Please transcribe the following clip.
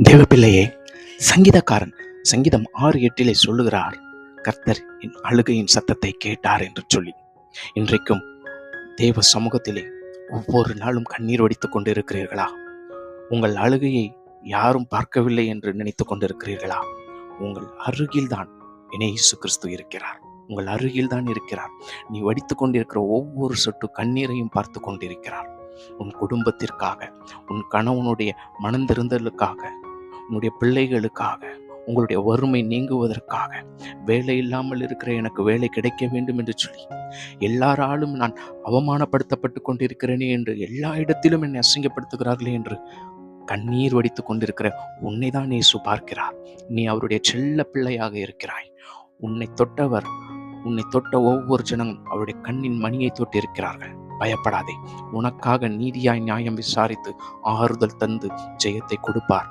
தேவப்பிள்ளையே, சங்கீதக்காரன் சங்கீதம் 6:8 சொல்லுகிறார், கர்த்தர் என் அழுகையின் சத்தத்தை கேட்டார் என்று சொல்லி. இன்றைக்கும் தேவ சமூகத்திலே ஒவ்வொரு நாளும் கண்ணீர் வடித்துக் கொண்டிருக்கிறீர்களா? உங்கள் அழுகையை யாரும் பார்க்கவில்லை என்று நினைத்துக் கொண்டிருக்கிறீர்களா? உங்கள் அருகில்தான் இயேசு கிறிஸ்து இருக்கிறார். உங்கள் அருகில் தான் இருக்கிறார். நீ வடித்துக் கொண்டிருக்கிற ஒவ்வொரு சொட்டு கண்ணீரையும் பார்த்து கொண்டிருக்கிறார். உன் குடும்பத்திற்காக, உன் கணவனுடைய மனந்திருந்தலுக்காக, உன்னுடைய பிள்ளைகளுக்காக, உங்களுடைய வறுமை நீங்குவதற்காக, வேலை இல்லாமல் இருக்கிற எனக்கு வேலை கிடைக்க வேண்டும் என்று சொல்லி, எல்லாராலும் நான் அவமானப்படுத்தப்பட்டு கொண்டிருக்கிறேனே என்று, எல்லா இடத்திலும் என்னை அசிங்கப்படுத்துகிறார்களே என்று கண்ணீர் வடித்துக் கொண்டிருக்கிற உன்னை தான் இயேசு பார்க்கிறார். நீ அவருடைய செல்ல பிள்ளையாக இருக்கிறாய். உன்னை தொட்ட ஒவ்வொரு ஜனங்களும் அவருடைய கண்ணின் மணியை தொட்டு இருக்கிறார்கள். பயப்படாதே. உனக்காக நீதியாய் நியாயம் விசாரித்து ஆறுதல் தந்து ஜெயத்தை கொடுப்பார்.